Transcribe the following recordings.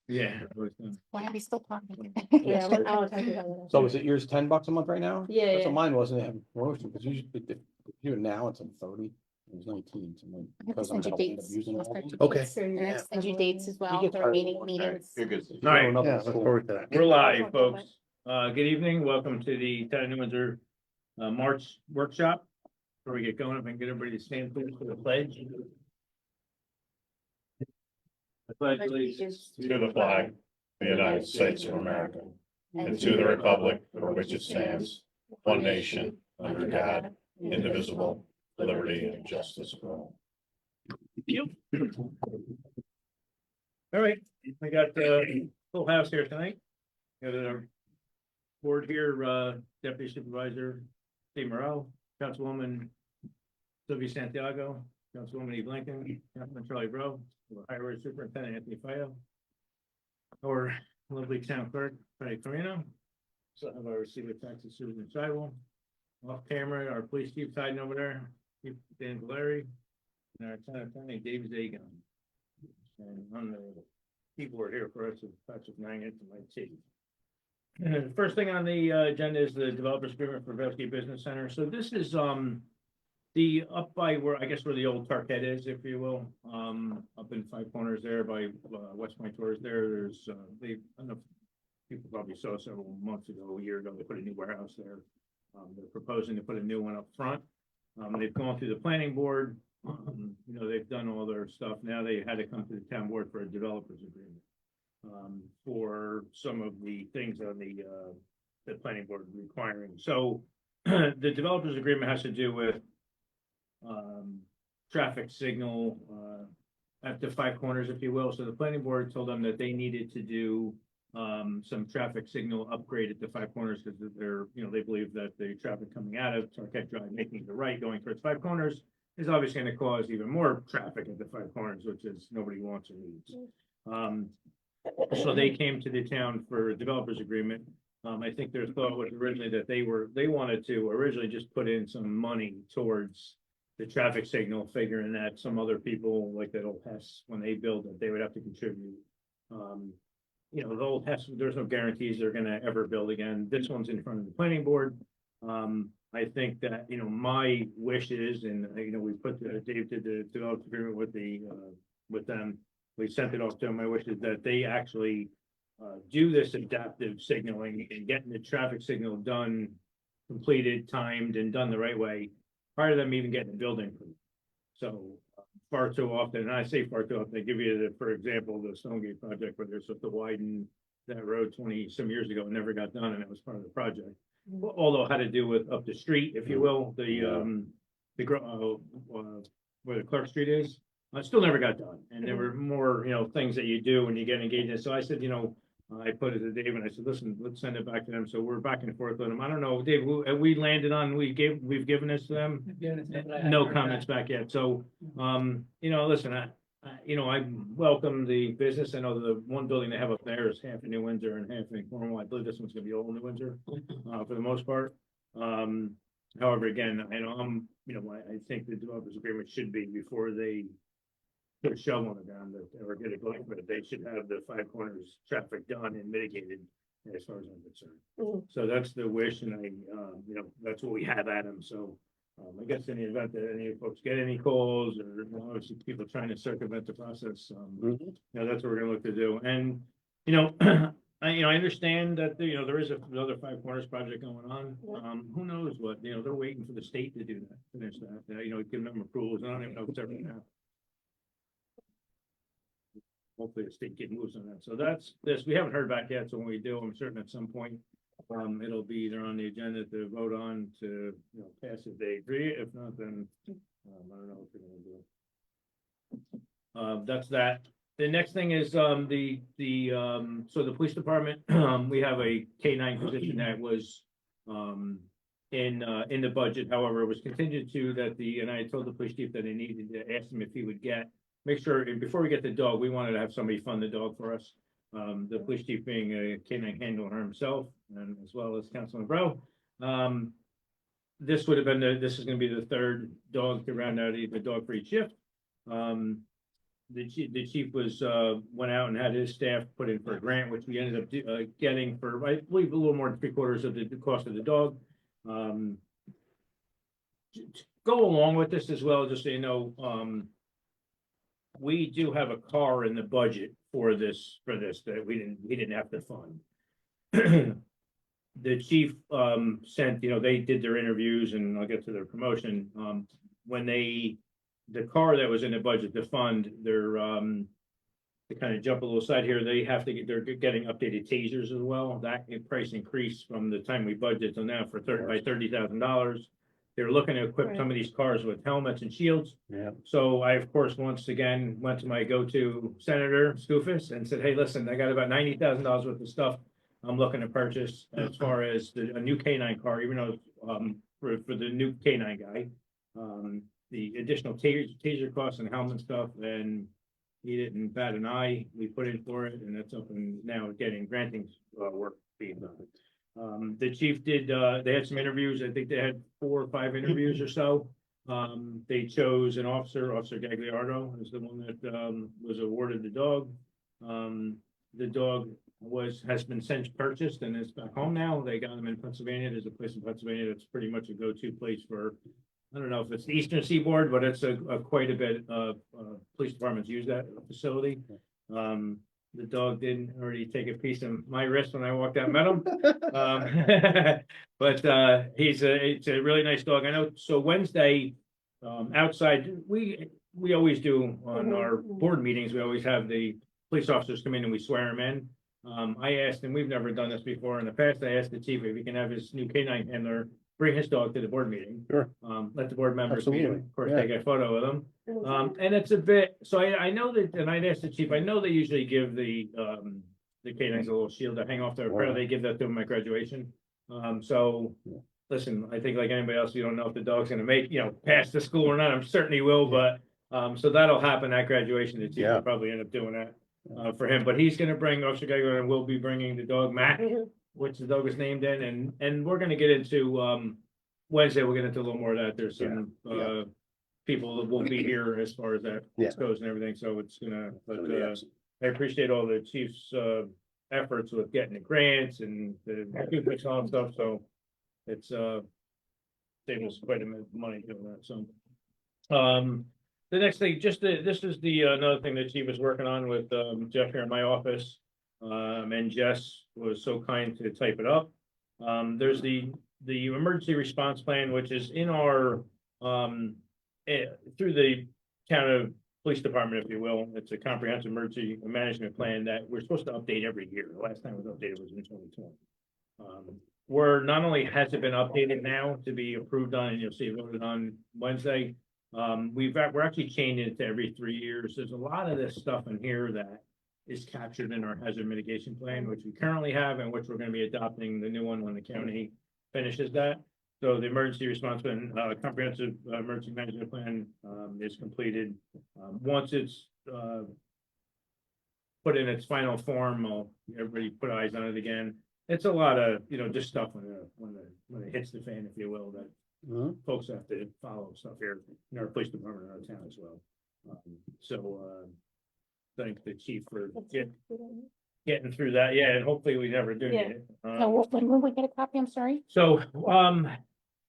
Yeah. Why are we still talking? Yeah, I want to talk about that. So is it yours $10 a month right now? Yeah, That's yeah. what mine was, and they have promotion, because usually, here now it's like 30, it was 19, so like, because I'm Send you gonna end up dates. using I'll all of start them. you Okay. dates. And I'll send you dates as well get for tired of meetings. You're good. All right. Growing up in Yeah, look school. forward to that. We're live, folks. Good evening. Welcome to the Town of New Windsor March workshop. Before we get going, if I can get everybody to stand please for the pledge. The pledge allegiance To the flag of the United States of America, and to the republic for which it stands, one nation, under God, indivisible, with liberty and justice for all. you. All right, we got the full house here tonight. Got our board here, Deputy Supervisor Steve Morrell, Councilwoman Sylvia Santiago, Councilwoman Eve Lincoln, Councilman Charlie Rowe, Highway Superintendent Anthony Fio, our lovely town clerk, Patty Carino. So have our receiver taxes Susan Scheibel. Off camera, our police chief hiding over there, Chief Dan Valeri, and our town attorney Dave Zagan. And on the keyboard here for us is Patrick Mangan to my chief. The first thing on the agenda is the developers agreement for Vesky Business Center. So this is the up by where, I guess where the old Target is, if you will, up in Five Corners there by West Point Tours there. There's they, I don't know if people probably saw several months ago, a year ago, they put a new warehouse there. They're proposing to put a new one up front. They've gone through the planning board. You know, they've done all their stuff. Now they had to come to the town board for a developers agreement for some of the things on the planning board requiring. So the developers agreement has to do with traffic signal at the Five Corners, if you will. So the planning board told them that they needed to do some traffic signal upgrade at the Five Corners because they're, you know, they believe that the traffic coming out of Target Drive, making the right, going towards Five Corners is obviously going to cause even more traffic at the Five Corners, which is nobody wants or needs. So they came to the town for a developers agreement. I think their thought was originally that they wanted to originally just put in some money towards the traffic signal, figuring that some other people like that old Hess, when they build it, they would have to contribute. You know, the old Hess, there's no guarantees they're gonna ever build again. This one's in front of the planning board. I think that, you know, my wish is, and you know, we put Dave did the development agreement with them. We sent it off to them. My wish is that they actually do this adaptive signaling and getting the traffic signal done, completed, timed, and done the right way prior to them even getting the building. So far too often, and I say far too often, they give you the, for example, the Stonegate project where they're supposed to widen that road 20 some years ago and never got done, and it was part of the project. Although it had to do with up the street, if you will, where the Clark Street is, still never got done. And there were more, you know, things that you do when you get engaged in. So I said, you know, I put it to Dave and I said, listen, let's send it back to them. So we're back and forth with them. I don't know, Dave, we landed on, we've given this to them. No comments back yet. So, you know, listen, you know, I welcome the business. I know the one building they have up there is half in New Windsor and half in Cornwall. I believe this one's gonna be all New Windsor, for the most part. However, again, I know you know, I think the developers agreement should be before they put a shovel on the ground or get it going, but they should have the Five Corners traffic done and mitigated as far as I'm concerned. So that's the wish, and you know, that's what we have at them. So I guess in the event that any folks get any calls or, you know, obviously people trying to circumvent the process, you know, that's what we're gonna look to do. And, you know, I understand that, you know, there is another Five Corners project going on. Who knows what, you know, they're waiting for the state to do that, finish that, you know, give them approvals. I don't even know if it's ever gonna happen. Hopefully the state get moves on that. So that's this. We haven't heard back yet. So when we do, I'm certain at some point it'll be either on the agenda to vote on to, you know, pass if they agree. If not, then I don't know what we're gonna do. That's that. The next thing is so the police department, we have a K-9 position that was in the budget. However, it was contingent to that and I told the police chief that they needed to ask him if he would make sure, before we get the dog, we wanted to have somebody fund the dog for us. The police chief being a K-9 handler himself, and as well as Councilman Bro. This would have been this is going to be the third dog to round out the dog for each shift. the chief was, went out and had his staff put in for a grant, which we ended up getting for, I believe, a little more than 3/4 of the cost of the dog. To go along with this as well, just so you know, we do have a car in the budget for this that we didn't have to fund. The chief sent, they did their interviews, and I'll get to their promotion. When the car that was in the budget to fund, to kind of jump a little side here, they're getting updated tasers as well. That price increased from the time we budgeted to now by $30,000. They're looking to equip some of these cars with helmets and shields. Yeah. So I, of course, once again, went to my go-to Senator Skoufis and said, hey, listen, I got about $90,000 worth of stuff I'm looking to purchase as far as a new K9 car, even though, for the new K9 guy. The additional taser costs and helmet stuff, and he didn't bat an eye. We put in for it, and that's up and now getting granting work being done. The chief did, they had some interviews. I think they had 4 or 5 interviews or so. They chose an officer, Officer Gagliardo is the one that, was awarded the dog. The dog has been since purchased and is back home now. They got him in Pennsylvania. There's a place in Pennsylvania that's pretty much a go-to place for, I don't know if it's the Eastern Seaboard, but it's a quite a bit of, police departments use that facility. The dog didn't already take a piece of my wrist when I walked out and met him. But it's a really nice dog. I know. So Wednesday, outside, we always do on our board meetings, we always have the police officers come in and we swear them in. I asked, and we've never done this before in the past, I asked the chief if he can have his new K9 handler bring his dog to the board meeting. Sure. Let the board members meet him, Absolutely. of course, Yeah. take a photo with him. And it's a bit, so I know that, and I'd asked the chief, I know they usually give the K9s a little shield to hang off their, Wow. they give that to them at graduation. So, listen, I think like anybody else, you don't know if the dog's gonna make, pass the school or not, I'm certain he will, but, so that'll happen at graduation, the chief Yeah. will probably end up doing that, for him, but he's gonna bring, Officer Geiger, and we'll be bringing the dog Mac, which the dog is named in, and we're gonna get into, Wednesday, we'll get into a little more of that, there's some, Yeah. people that won't be here as far as that Yeah. goes and everything, so it's gonna, but, Somebody else. I appreciate all the chief's, efforts with getting the grants and the all that stuff, so it's, saved us quite a bit of money doing that, so. The next thing, this is the, another thing that chief was working on with, Jeff here in my office. And Jess was so kind to type it up. There's the emergency response plan, which is in our, through the town of police department, if you will. It's a comprehensive emergency management plan that we're supposed to update every year. The last time it was updated was in 2020. Where not only has it been updated now to be approved on, and you'll see it voted on Wednesday, we're actually changing it to every 3 years. There's a lot of this stuff in here that is captured in our hazard mitigation plan, which we currently have and which we're going to be adopting the new one when the county finishes that. So the emergency response plan, comprehensive emergency management plan, is completed. Once it's put in its final form, everybody put eyes on it again. It's a lot of, just stuff when it hits the fan, if you will, that folks have to follow stuff here in our police department in our town as well. Thank the chief for getting through that. Yeah, and hopefully we never do need it. When will we get a copy? I'm sorry. So,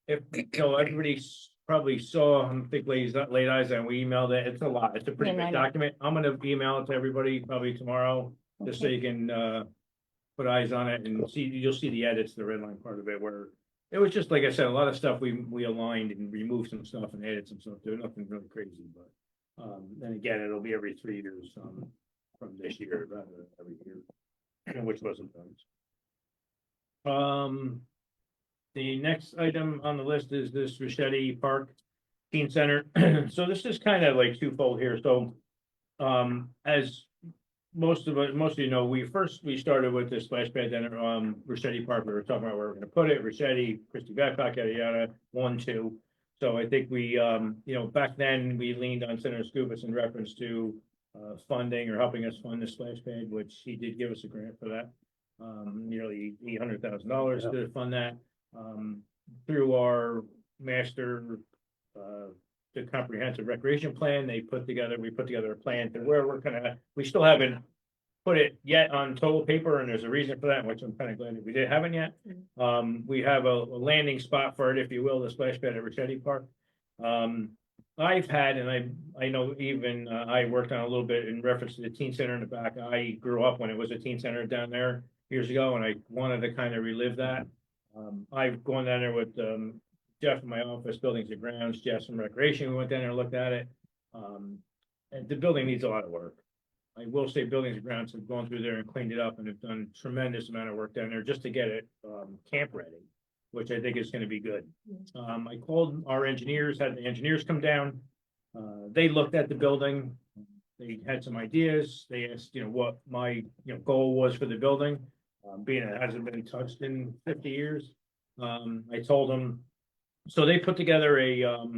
if, everybody probably saw, I think late eyes, and we emailed it. It's a lot. It's a pretty Yeah, I big know. document. I'm gonna email it to everybody probably tomorrow, just so you can, put eyes on it and you'll see the edits, the red line part of it, where it was just, like I said, a lot of stuff we aligned and removed some stuff and added some stuff to it. Nothing really crazy, but, then again, it'll be every 3 years, from this year rather than every year, which wasn't done. The next item on the list is this Richetti Park Teen Center. So this is kind of like twofold here. So, as most of you know, we started with this splash pad down at Richetti Park. We were talking about where we're going to put it. Richetti, Christie Babcock, yada yada, 1, 2. So I think we, back then we leaned on Senator Skoufis in reference to funding or helping us fund the splash pad, which he did give us a grant for that. Nearly $800,000 to fund that. Through our master the comprehensive recreation plan. We put together a plan to where we're we still haven't put it yet on total paper, and there's a reason for that, which I'm kind of glad that we haven't yet. We have a landing spot for it, if you will, the splash pad at Ricchetti Park. I've had, and I know even I worked on a little bit in reference to the teen center in the back. I grew up when it was a teen center down there years ago, and I wanted to kind of relive that. I've gone down there with Jeff in my office, buildings and grounds, Jeff from recreation. We went down there and looked at it. And the building needs a lot of work. I will say buildings and grounds have gone through there and cleaned it up and have done tremendous amount of work down there just to get it camp ready, which I think is going to be good. I called our engineers, had the engineers come down. They looked at the building. They had some ideas. They asked, what my, goal was for the building, being it hasn't been touched in 50 years. I told them, so they put together a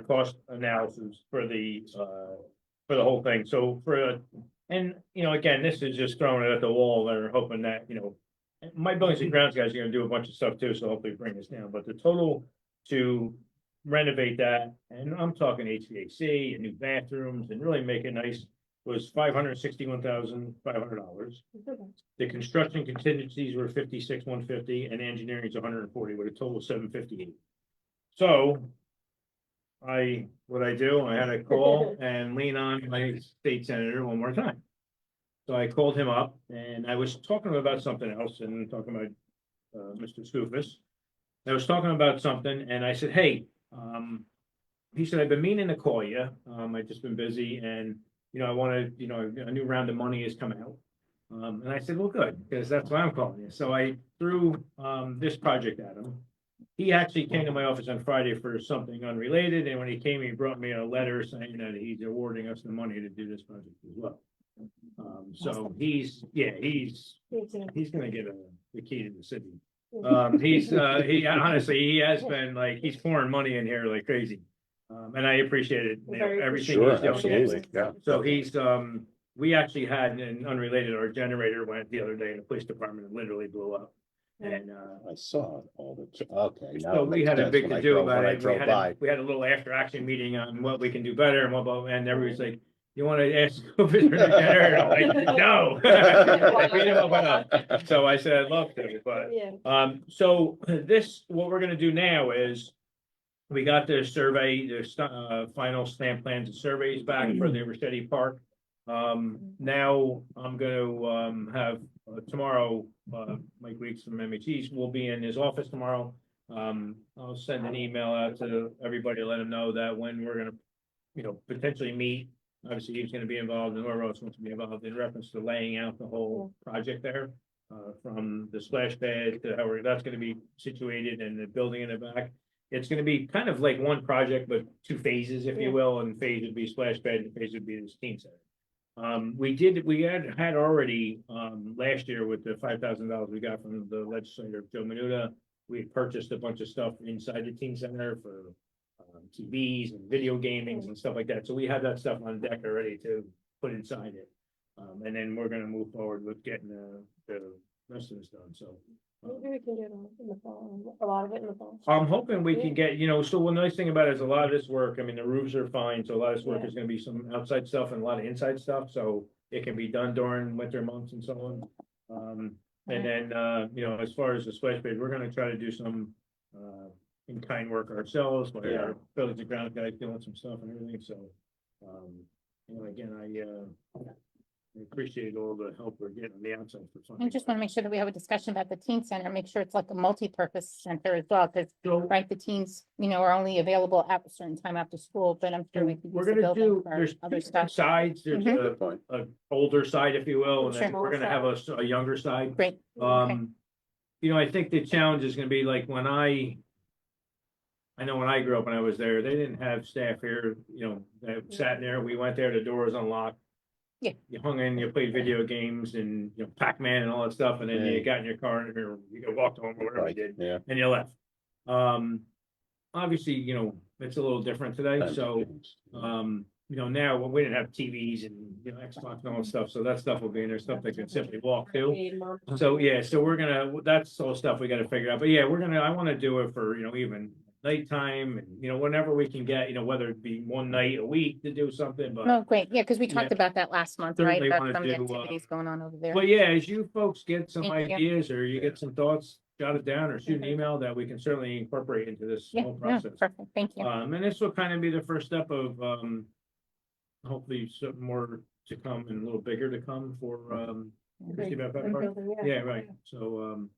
cost analysis for the whole thing. So and again, this is just throwing it at the wall. They're hoping that, my buildings and grounds guys are gonna do a bunch of stuff too, so hopefully bring this down, but the total to renovate that, and I'm talking HVAC and new bathrooms and really make it nice, was $561,500. The construction contingencies were $56,150 and engineering is $140 with a total of $758. So what I do, I had to call and lean on my state senator one more time. So I called him up and I was talking to him about something else and talking about Mr. Scoofus. I was talking about something and I said, hey, he said, I've been meaning to call you. I've just been busy and, I wanted, a new round of money is coming out. And I said, well, good, because that's why I'm calling you. So I threw this project at him. He actually came to my office on Friday for something unrelated. And when he came, he brought me a letter saying that he's awarding us the money to do this project as well. So he's gonna get the key to the city. He honestly, he has been he's pouring money in here like crazy. And I appreciate it, everything Sure, he's doing. absolutely, yeah. So he's, we actually had an unrelated, our generator went the other day in the police department and literally blew up. And, I saw it all the, okay. now so it we makes had a sense big when to I do drove- about when I it. drove by. We had a little after action meeting on what we can do better and and everybody's like, you want to ask who is the generator? I'm like, no. Beat him up enough. So I said, I'd love to, but, so what we're gonna do now is we got the survey, the final stamp plans and surveys back for the Ricchetti Park. Now I'm gonna have tomorrow, Mike Weeks from MHE's will be in his office tomorrow. I'll send an email out to everybody to let him know that when we're gonna, potentially meet. Obviously, he's gonna be involved and whoever else wants to be involved in reference to laying out the whole project there. From the splash pad to how that's gonna be situated and the building in the back. It's gonna be kind of like one project, but two phases, if you will, and phase would be splash pad and phase would be this teen center. We had already, last year with the $5,000 we got from the legislator, Joe Menuda, we had purchased a bunch of stuff inside the teen center for TVs and video gamings and stuff like that. So we have that stuff on deck already to put inside it. And then we're gonna move forward with getting the rest of this done, so. Maybe we can do it in the fall, a lot of it in the fall. I'm hoping we can get, so one nice thing about it is a lot of this work, I mean, the roofs are fine, so a lot of this work is gonna be some outside stuff and a lot of inside stuff, so it can be done during winter months and so on. And then, as far as the splash pad, we're gonna try to do some, in-kind work ourselves, by our buildings and ground guys doing some stuff and everything, so. Again, I appreciate all the help we're getting on the outside for funding. I just want to make sure that we have a discussion about the teen center, make sure it's like a multi-purpose center as well, because, So right, the teens, are only available at a certain time after school, but I'm sure we could we're use the gonna building do, for there's other two stuff. sides, there's Mhm. Good point. a older side, if you will, and then Sure. we're gonna have a younger side. Great. I think the challenge is gonna be like when I know when I grew up, when I was there, they didn't have staff here, that sat there, we went there, the door was unlocked. Yeah. You hung in, you played video games and, Pac-Man and all that stuff, and then Yeah. you got in your car and you walked home or whatever you Right, did, yeah. and you left. Obviously, it's a little different today, so, now we didn't have TVs and, Xbox and all that stuff, so that stuff will be in there, stuff they can simply walk to. So, so we're gonna, that's all stuff we gotta figure out, but yeah, I wanna do it for, even nighttime, and, whenever we can get, whether it be one night a week to do something, but. Oh, great. Yeah, because we talked Yeah. about that last month, right? Certainly About wanna some of the do, activities going on over there. But yeah, as you folks get some Thank you. ideas or you get some thoughts, jot it down or shoot an email that we can certainly incorporate into this Yeah, whole no, process. perfect. Thank you. And this will kind of be the first step of, hopefully some more to come and a little bigger to come for, Christie Beth Park. Yeah, right. So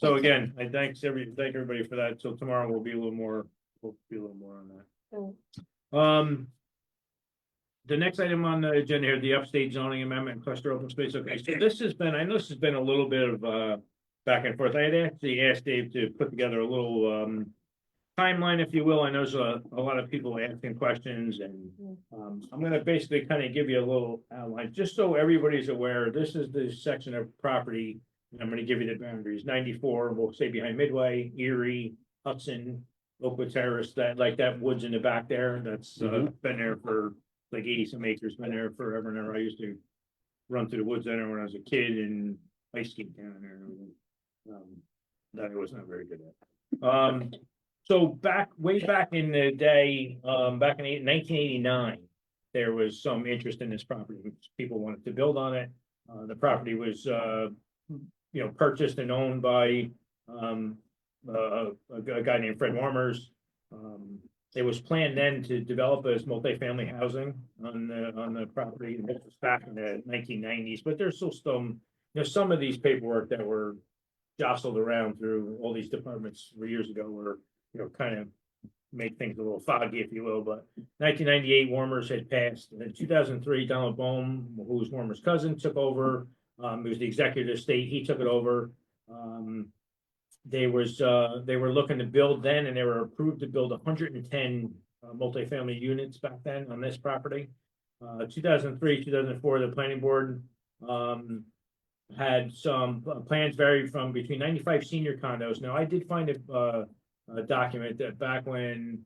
Thank you. again, I thank everybody for that. So tomorrow we'll be a little more on that. The next item on the agenda here, the upstate zoning amendment and cluster open space. Okay, so this has been, I know this has been a little bit of back and forth. I had actually asked Dave to put together a little timeline, if you will. I know there's a lot of people asking questions, and I'm gonna basically kind of give you a little outline, just so everybody's aware. This is the section of property, and I'm gonna give you the boundaries. 94, we'll say behind Midway, Erie, Hudson, Oakwood Terrace, that woods in the back there, that's been there for like 80 some acres, been there forever and ever. I used to run through the woods there when I was a kid and ice skate down there. That I was not very good at. So way back in the day, back in 1989, there was some interest in this property. People wanted to build on it. The property was, purchased and owned by a guy named Fred Warmers. It was planned then to develop as multifamily housing on the property. This was back in the 1990s, but there's still some of these paperwork that were jostled around through all these departments years ago were, kind of made things a little foggy, if you will. But 1998, Warmers had passed. In 2003, Donald Bohm, who was Warmers' cousin, took over. He was the executive estate. He took it over. They were looking to build then, and they were approved to build 110 multifamily units back then on this property. 2003, 2004, the planning board had some plans varied from between 95 senior condos. Now, I did find a document that back when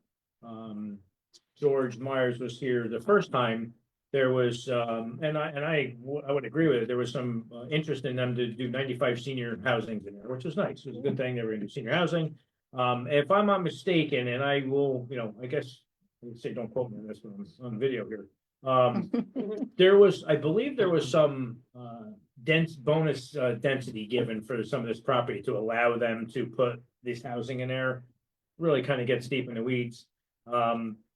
George Myers was here the first time, there was, and I would agree with it, there was some interest in them to do 95 senior housings in there, which was nice. It was a good thing they were going to do senior housing. If I'm not mistaken, and I will, I guess, let's say, don't quote me on this one on video here. I believe there was some bonus density given for some of this property to allow them to put this housing in there. Really kind of gets deep in the weeds.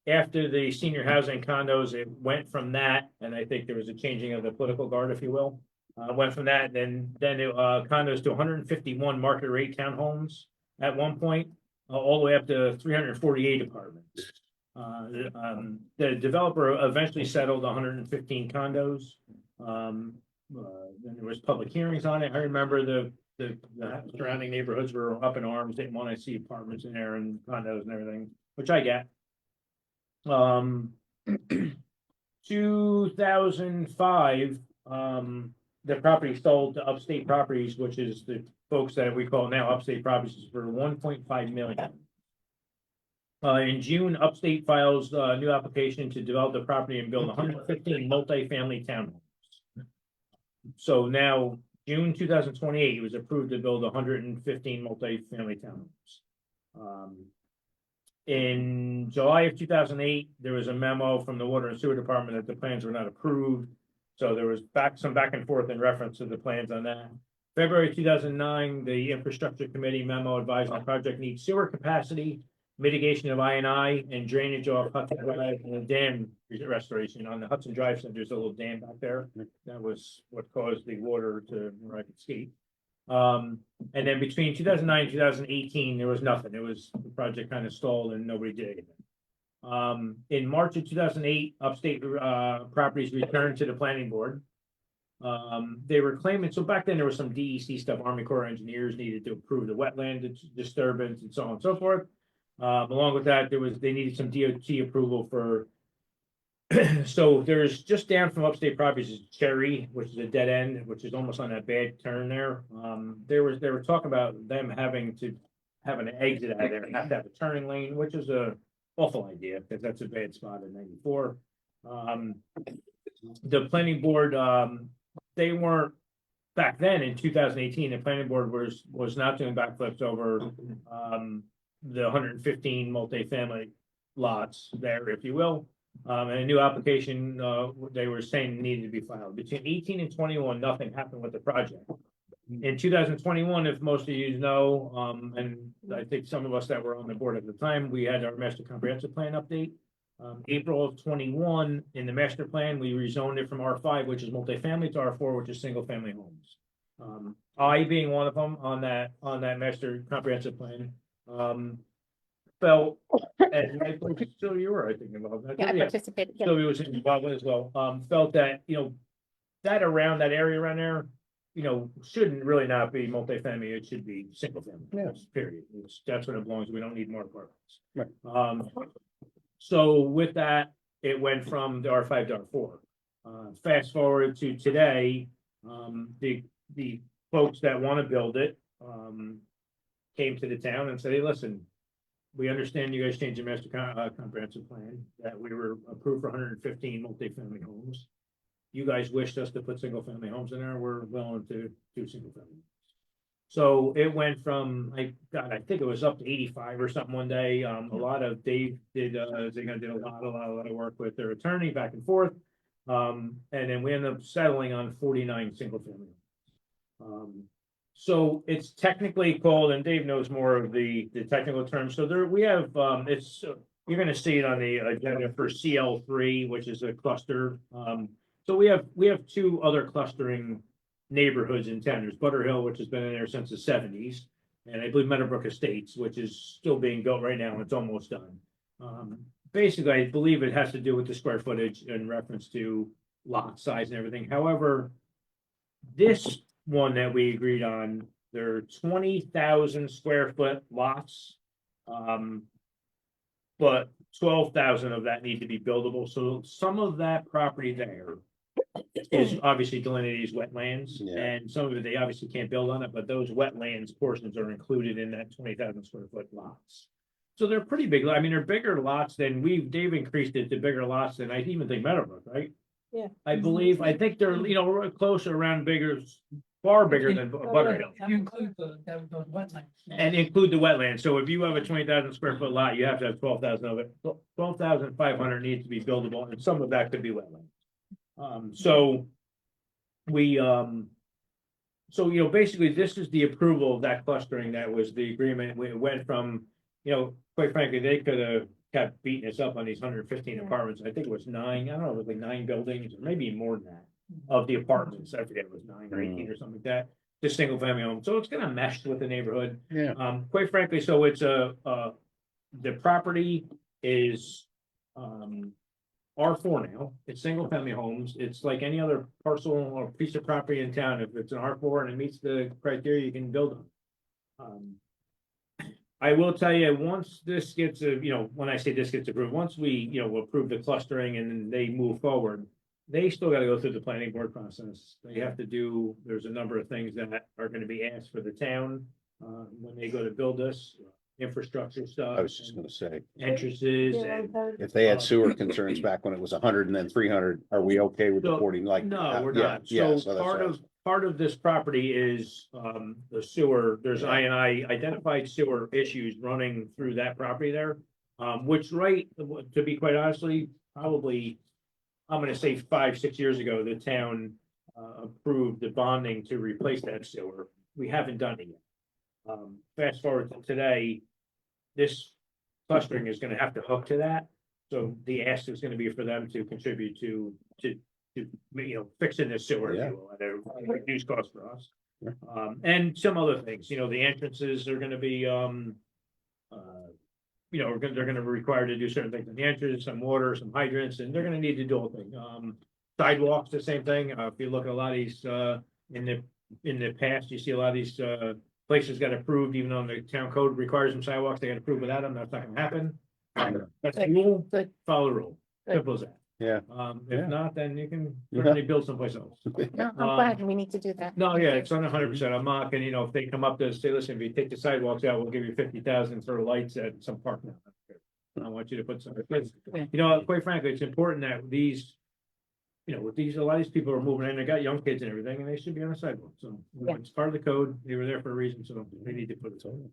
After the senior housing condos, it went from that, and I think there was a changing of the political guard, if you will. Went from that, then condos to 151 market rate townhomes at one point, all the way up to 348 apartments. The developer eventually settled 115 condos. Then there was public hearings on it. I remember the surrounding neighborhoods were up in arms, didn't want to see apartments in there and condos and everything, which I get. 2005, the property sold to Upstate Properties, which is the folks that we call now Upstate Properties, for 1.5 million. In June, Upstate files a new application to develop the property and build 115 multifamily townhomes. So now, June 2028, it was approved to build 115 multifamily townhomes. In July of 2008, there was a memo from the Water and Sewer Department that the plans were not approved. So there was some back and forth in reference to the plans on that. February 2009, the Infrastructure Committee memo advised the project needs sewer capacity, mitigation of I&I, and drainage off Hudson Drive, and a dam restoration on the Hudson Drive. So there's a little dam back there. That was what caused the water to escape. And then between 2009 and 2018, there was nothing. The project kind of stalled and nobody did anything. In March of 2008, Upstate Properties returned to the planning board. They were claiming, so back then there was some DEC stuff, Army Corps of Engineers needed to approve the wetland disturbance and so on and so forth. Along with that, they needed some DOT approval for. So there's just down from Upstate Properties is Cherry, which is a dead end, which is almost on that bad turn there. They were talking about them having to have an exit out of there and have to have a turning lane, which is a awful idea because that's a bad spot in 94. The planning board, they weren't back then in 2018. The planning board was not doing backflips over the 115 multifamily lots there, if you will. And a new application, they were saying needed to be filed. Between 18 and 21, nothing happened with the project. In 2021, if most of you know, and I think some of us that were on the board at the time, we had our master comprehensive plan update. April of 21, in the master plan, we rezoned it from R5, which is multifamily, to R4, which is single family homes. I being one of them on that master comprehensive plan, felt, and I believe still you were, I think, involved. Yeah, I participated. Yeah. Sylvia was involved as well, felt that, that around that area around there, shouldn't really not be multifamily, it should be single family. Yes. Period. That's what it belongs, we don't need more apartments. Right. So with that, it went from the R5 to R4. Fast forward to today, the folks that want to build it, came to the town and said, hey, listen, we understand you guys changed the master comprehensive plan, that we were approved for 115 multifamily homes. You guys wished us to put single family homes in there, we're willing to do single family. So it went from, I think it was up to 85 or something one day. A lot of Dave did a lot of work with their attorney back and forth. And then we ended up settling on 49 single family. So it's technically called, and Dave knows more of the technical terms. So there we have, you're gonna see it on the agenda for CL3, which is a cluster. So we have two other clustering neighborhoods in town. There's Butter Hill, which has been in there since the 70s. And I believe Meadowbrook Estates, which is still being built right now, and it's almost done. Basically, I believe it has to do with the square footage in reference to lot size and everything. However, this one that we agreed on, there are 20,000 square foot lots. But 12,000 of that need to be buildable. So some of that property there is obviously delineated as wetlands, Yeah. and some of it, they obviously can't build on it, but those wetlands portions are included in that 20,000 square foot lots. So they're pretty big. I mean, they're bigger lots than they've increased it to bigger lots than I even think Meadowbrook, right? Yeah. I think they're, we're closer around far bigger than Butterhill. You include those wetlands. And include the wetlands. So if you have a 20,000 square foot lot, you have to have 12,000 of it. 12,500 needs to be buildable, and some of that could be wetland. So we, basically this is the approval of that clustering. That was the agreement. We went from, quite frankly, they could have kept beating us up on these 115 Yeah. apartments. I think it was 9, I don't know, it was like 9 buildings, or maybe more than that, of the apartments. I forget, it was 9 or 18 or something like that. The single family home. So it's gonna mesh with the neighborhood. Yeah. Quite frankly, so it's the property is, R4 now. It's single family homes. It's like any other parcel or piece of property in town. If it's an R4 and it meets the criteria, you can build on. I will tell you, once this gets, when I say this gets approved, once we, approve the clustering and then they move forward, they still gotta go through the planning board process. They have to do, there's a number of things that are gonna be asked for the town, when they go to build this, infrastructure stuff. I was just gonna say, Entrances Yeah, and. if they had sewer concerns back when it was 100 and then 300, are we okay with the So, 40? Like, No, we're yeah, not. yeah, So that's part what I of, part of this property is, the sewer, there's I identified sewer issues running through that property there. Which to be quite honestly, probably, I'm gonna say 5-6 years ago, the town, approved the bonding to replace that sewer. We haven't done it yet. Fast forward to today, this clustering is gonna have to hook to that. So the ask is gonna be for them to contribute to fixing the sewer, if Yeah. you will, at a reduced cost for us. Yeah. And some other things, the entrances are gonna be, they're gonna be required to do certain things in the entrance, some water, some hydrants, and they're gonna need to do all things. Sidewalks, the same thing. If you look at a lot of these, in the past, you see a lot of these, places got approved, even though the town code requires them sidewalks, they got approved without them. That's not gonna happen. That's the rule, Good. follow the rule. Good. Simple as that. Yeah. If Yeah. not, then you can Yeah. certainly build someplace else. No, I'm glad we need to do that. No, yeah, it's on 100%. I'm not gonna, if they come up to say, listen, if you take the sidewalks out, we'll give you 50,000 for lights at some park now. I want you to put some, because, quite frankly, it's important that these, with these, a lot of these people are moving in, they got young kids and everything, and they should be on the sidewalk. So Yeah. it's part of the code. They were there for a reason, so they need to put it on.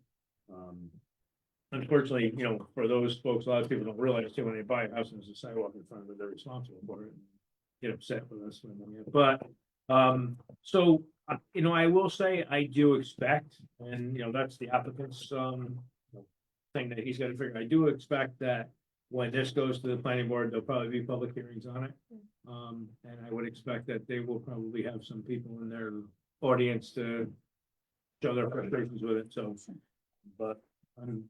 unfortunately, for those folks, a lot of people don't realize too, when they buy a house and there's a sidewalk in front of it, they're responsible for it. Get upset with us, but, so, I will say, I do expect, and, that's the applicant's, thing that he's gotta figure, I do expect that when this goes to the planning board, there'll probably be public hearings on it. And I would expect that they will probably have some people in their audience to show their frustrations with it, so, but,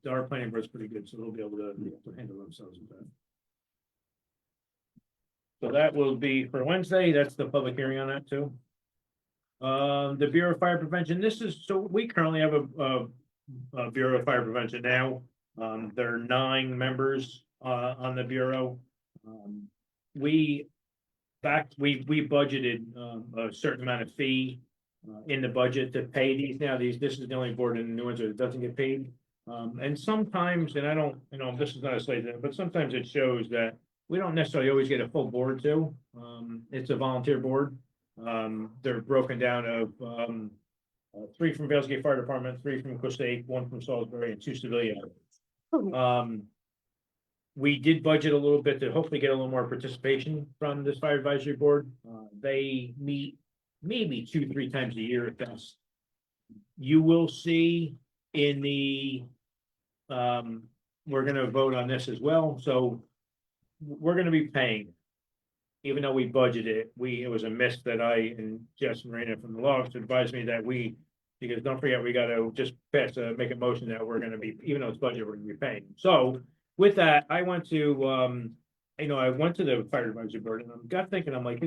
our planning board's pretty good, so they'll be able to handle themselves with that. So that will be for Wednesday, that's the public hearing on that too. The Bureau of Fire Prevention, so we currently have a Bureau of Fire Prevention now. There are 9 members, on the Bureau. We budgeted, a certain amount of fee, in the budget to pay these now. This is the only board in New Windsor that doesn't get paid. And sometimes, and I don't, this is not a slate, but sometimes it shows that we don't necessarily always get a full board too. It's a volunteer board. They're broken down of, 3 from Valesgate Fire Department, 3 from Costaic, 1 from Salisbury, and 2 civilian. We did budget a little bit to hopefully get a little more participation from this fire advisory board. They meet maybe 2-3 times a year at best. You will see in the, we're gonna vote on this as well, so we're gonna be paying. Even though we budgeted it, it was a miss that and Jess Marina from the law office advised me that because don't forget, we gotta just make a motion that we're gonna be, even though it's budget, we're gonna be paying. So with that, I went to, I went to the fire advisory board and I got thinking, I'm like,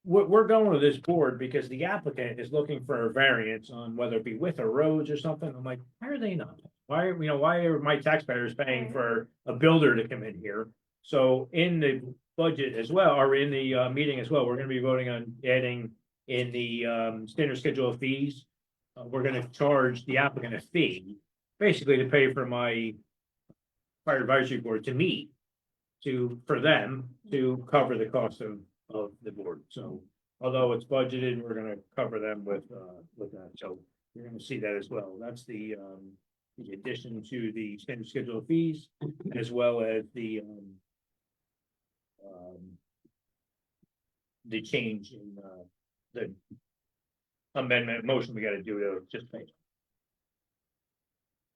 we're going to this board because the applicant is looking for a variance on whether it be width or roads or something. I'm like, why are they not? Why are my taxpayers paying for a builder to come in here? So in the budget as well, or in the meeting as well, we're gonna be voting on adding in the standard schedule of fees. We're gonna charge the applicant a fee, basically to pay for my fire advisory board to meet, for them to cover the cost of the board. So although it's budgeted, we're gonna cover them with that. So you're gonna see that as well. That's the addition to the standard schedule of fees, as well as the change in the amendment motion we gotta do to just pay.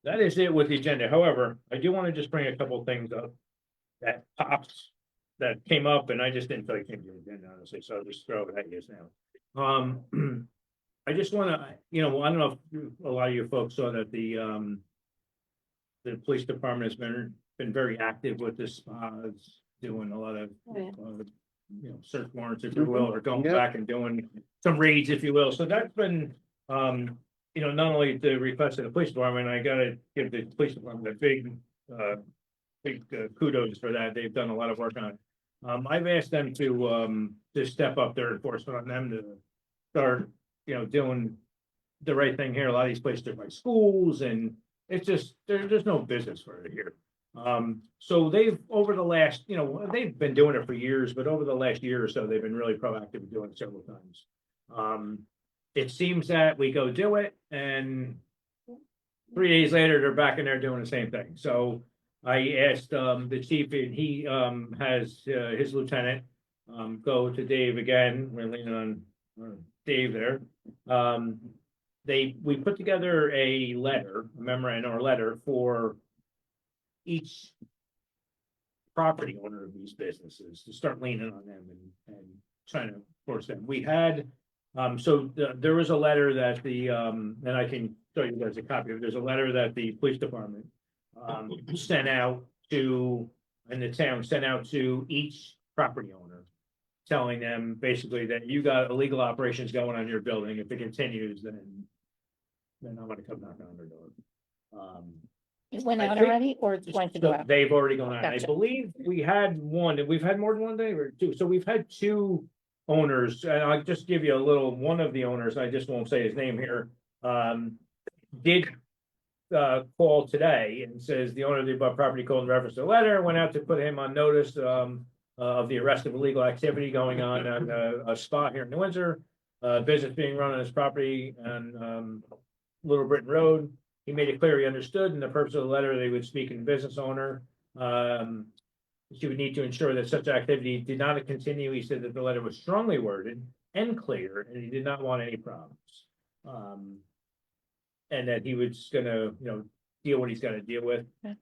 That is it with the agenda. However, I do want to just bring a couple of things up that came up, and I just didn't feel like came to the agenda, honestly, so I'll just throw it at you now. I just want to, I don't know if a lot of you folks saw that the police department has been very active with this, doing a lot of, search warrants, if you will, or going back and doing some raids, if you will. So that's been, not only the request of the police department, I gotta give the police department a big kudos for that. They've done a lot of work on it. I've asked them to step up their enforcement on them to start, doing the right thing here. A lot of these places are by schools, and it's just, there's no business for it here. So they've, over the last, they've been doing it for years, but over the last year or so, they've been really proactive in doing it several times. It seems that we go do it, and 3 days later, they're back in there doing the same thing. So I asked the chief, and he has his lieutenant go to Dave again. We're leaning on Dave there. We put together a memorandum or letter for each property owner of these businesses to start leaning on them and trying to force them. We had there was a letter that and I can show you guys a copy of it. There's a letter that the police department sent out to, and the town sent out to each property owner, telling them basically that you got illegal operations going on in your building. If it continues, then I'm gonna come knock on their door. It went I out think- already, or it's going to go out? They've already gone out. I Gotcha. believe we've had more than one day or two. So we've had 2 owners, and I'll just give you one of the owners, I just won't say his name here, did call today and says the owner of the above property called in reference to the letter, went out to put him on notice of the arrest of illegal activity going on a spot here in New Windsor, business being run on his property on Little Britain Road. he made it clear he understood in the purpose of the letter, they would speak in business owner. She would need to ensure that such activity did not continue. He said that the letter was strongly worded and clear, and he did not want any problems. And that he was gonna, deal what he's gotta deal with. Okay.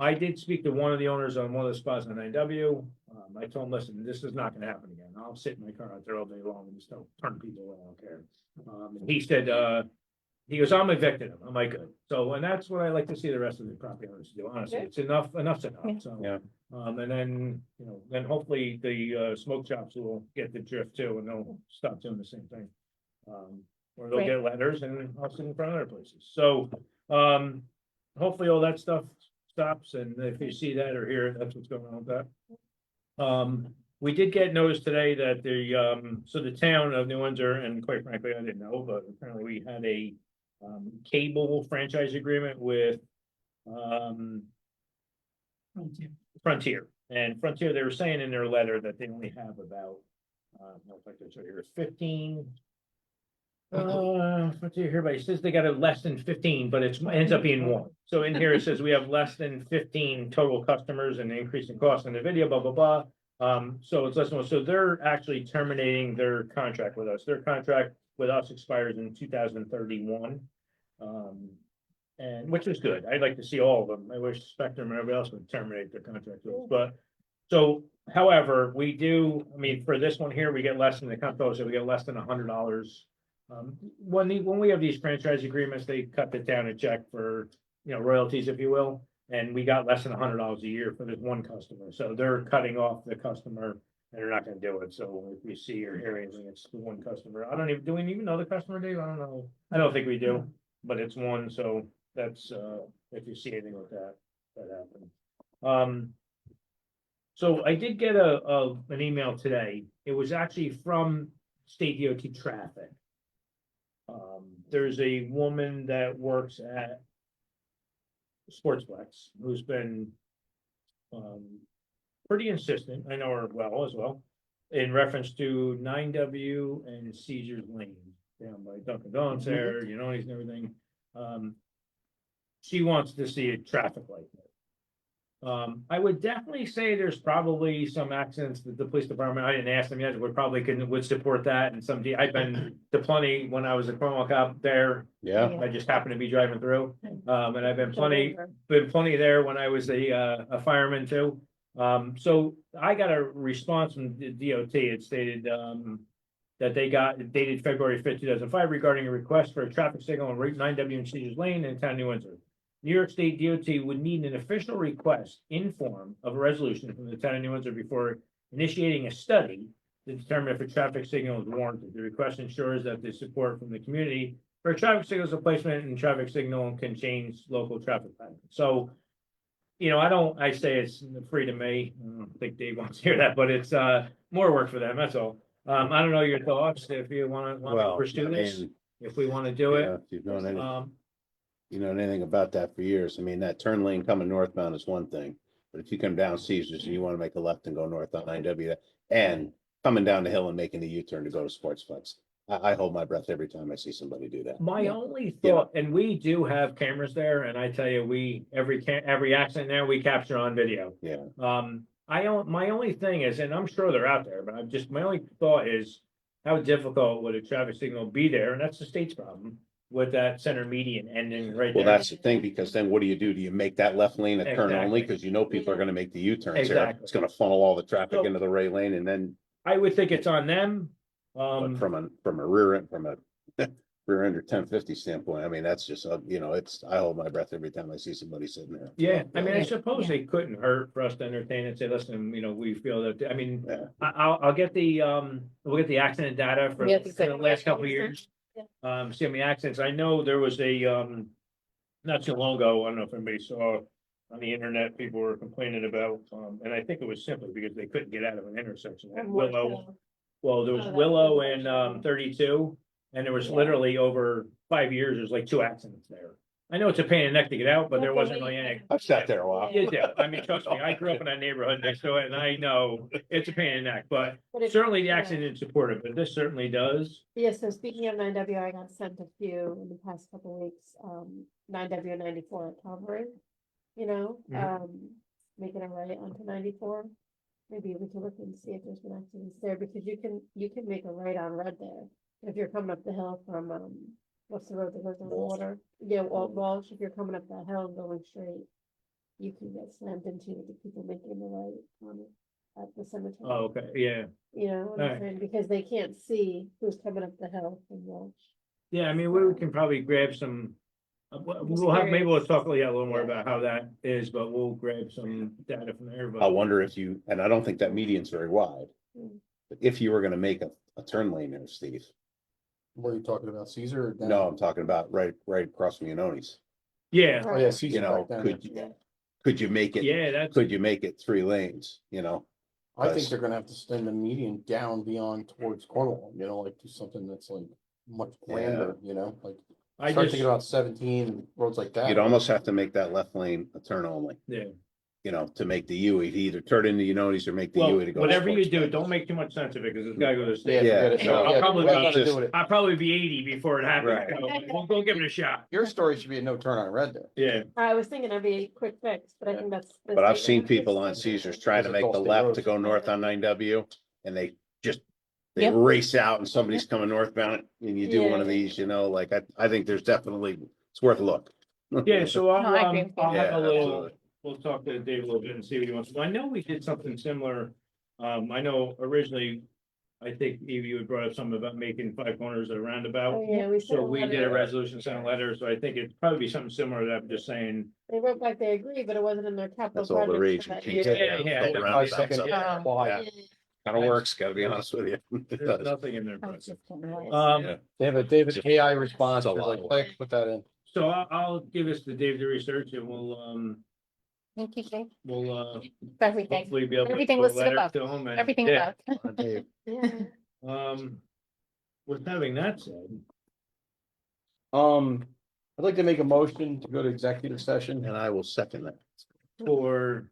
I did speak to one of the owners on one of the spots on 9W. I told him, listen, this is not gonna happen again. I'll sit in my car out there all day long and just don't turn people away. I don't care. And he said, he goes, I'm evicting him. I'm like, good. So, and that's what I like to see the rest of the property owners do. Honestly, Okay. it's enough's enough. Yeah. So, Yeah. and then, then hopefully the smoke shops will get the drift too, and they'll stop doing the same thing. Or they'll Great. get letters and I'll sit in front of other places. So, hopefully all that stuff stops, and if you see that or hear it, that's what's going on with that. We did get notice today that the town of New Windsor, and quite frankly, I didn't know, but apparently we had a cable franchise agreement with Frontier. And Frontier, they were saying in their letter that they only have about, if I could show you here, 15. Frontier here, but it says they got a less than 15, but it ends up being one. So in here, it says we have less than 15 total customers and increase in cost in the video, blah, blah, blah. So it's less than, so they're actually terminating their contract with us. Their contract with us expires in 2031. And which is good. I'd like to see all of them. I wish Spectrum and everybody else would terminate their contract with us, but so, however, we do, for this one here, we get less than the comptroller, so we get less than $100. When we have these franchise agreements, they cut it down a check for, royalties, if you will. And we got less than $100 a year for this one customer. So they're cutting off the customer and they're not gonna do it. So if we see or hear anything, it's the one customer. Do we even know the customer, Dave? I don't know. I don't think we do, but it's one. So that's, if you see anything like that happened. So I did get an email today. It was actually from State DOT Traffic. There's a woman that works at Sportsplex who's been pretty insistent, I know her well as well, in reference to 9W and Caesar's Lane down by Dunkin' Donuts there, and everything. She wants to see a traffic light there. I would definitely say there's probably some accidents that the police department, I didn't ask them yet, would support that, and I've been to plenty when I was a criminal cop there. Yeah. I just happened to be driving through, and I've been plenty there when I was a fireman too. So I got a response from the DOT. It stated, that they got dated February 5th, 2005 regarding a request for a traffic signal on Route 9W in Caesar's Lane in town of New Windsor. New York State DOT would need an official request in form of a resolution from the town of New Windsor before initiating a study to determine if a traffic signal is warranted. The request ensures that the support from the community for traffic signals replacement and traffic signal can change local traffic patterns. So, I say it's free to me. I don't think Dave wants to hear that, but it's more work for them. That's all. I don't know your thoughts if you want to pursue this, if we want to do it. If you've known anything about that for years, that turn lane coming northbound is one thing, but if you come down Caesars and you want to make a left and go north on 9W and coming down the hill and making a U-turn to go to Sportsplex, I hold my breath every time I see somebody do that. My only thought, and we do have cameras there, and I tell you, every accident there we capture on video. Yeah. My only thing is, and I'm sure they're out there, but my only thought is how difficult would a traffic signal be there? And that's the state's problem with that center median ending right there. Well, that's the thing, because then what do? Do you make that left lane a turn only? Exactly. Because people are gonna make the U-turns there. Exactly. It's gonna funnel all the traffic So- into the right lane, and then I would think it's on them. but from a rear end rear end or 1050 standpoint, that's just, I hold my breath every time I see somebody sitting there. Yeah, I Yeah. suppose they couldn't hurt for us to entertain and say, listen, we feel that, Yeah. I'll get we'll get the accident data for Yeah, the last couple of years. Yeah. See how many accidents. I know there was not too long ago, I don't know if anybody saw on the internet, people were complaining about, and I think it was simply because they couldn't get out of an intersection at Willow. Well, there was Oh, that Willow was and 32, and there was Yeah. literally over 5 years, there's like 2 accidents there. I know it's a pain in the neck to get out, but there wasn't really any. I've sat there a while. You do. I mean, trust me, I grew up in that neighborhood next to it and I know it's a pain in the neck, but But it- certainly the yeah. accident didn't support it, but this certainly does. Yeah, so speaking of 9W, I got sent a few in the past couple of weeks, 9W 94 at Calvary. You know, Mhm. making a right onto 94. Maybe we can look and see if there's been accidents there, because you can make a right on red there. If you're coming up the hill from, what's the road that goes on the Walsh. water? Yeah, Walsh, if you're coming up that hill going straight, you can get slammed into with the people making the right on it at the cemetery. Oh, okay, yeah. You know what I'm Alright. saying? Because they can't see who's coming up the hill from Walsh. Yeah, I mean, we can probably grab some. We'll have, maybe we'll talk a little more about how that is, but we'll grab some data from there, I but. wonder if you, and I don't think that median's very wide. Mm. But if you were gonna make a turn lane there, Steve, What are you talking about, Caesar? or down? no, I'm talking about right across from Unoni's. Yeah, Oh, yeah, You Caesar know, back down. could, Yeah. could you make it, yeah, that's, could you make it 3 lanes, you know? I think they're gonna have to send the median down beyond towards Cornwall, you know, like do something that's like much grander, you know, like. I Start just, thinking about 17 roads like that. You'd almost have to make that left lane a turn only, yeah. you know, to make the U, to either turn into Unoni's or make the Well, U to go. whatever you towards do, Bend. don't make too much sense of it, because it's gotta go to the Yeah, state. forget it. Yeah, No, I'll yeah, probably we're be not gonna just- do it. I'll probably be 80 before it Right. happens, so we'll give it a shot, Your story should be a no turn on red there. yeah. I was thinking it'd be a quick fix, but I think that's. But I've seen people on Caesars trying to Those are make the all state left to roads. go north on 9W, and they just, they Yep. race out and somebody's coming northbound, and you do one of Yeah. these, you know, like, I think there's definitely, it's worth a look. Yeah, so No, I agree with you. I'll have Yeah, a little, absolutely. we'll talk to Dave a little bit and see what he wants. Well, I know we did something similar. I know originally, I think Eve, you had brought up something about making 5 corners a roundabout. Oh, yeah, we. So sent we did a letter. resolution, sent a letter, so I think it'd probably be something similar to that, I'm just saying. They wrote back they agree, but it wasn't in their capital. That's all the projects rage. for that in year. Kingston, Yeah, you know, yeah, built yeah. roundabouts Second, up yeah. there. Why? Yeah. Kinda works, gotta be honest with you. It There's does. nothing in there. I but- was just getting ready. Yeah. They have an AI response, It's a they're lot like, of work. click, put that in. So I'll give this to Dave to research and Thank you, Dave, we'll, for everything, hopefully be able to. Everything put a listed letter above. to him and- everything Yeah. about. Yeah. With having that said, I'd like to make a motion to go to executive session. And I will second that. for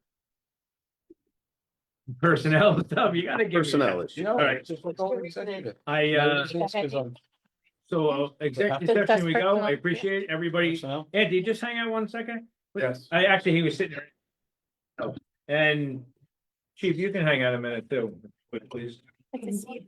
personnel stuff, you gotta give me Personnel that. issue. You know, All right. just like all executive. I, so executive Discuss session we go, personnel, I yeah. appreciate everybody. Personnel? Andy, just hang out 1 second. Yes. Actually, he was sitting there. Oh, and Chief, you can hang out a minute too, please. I can see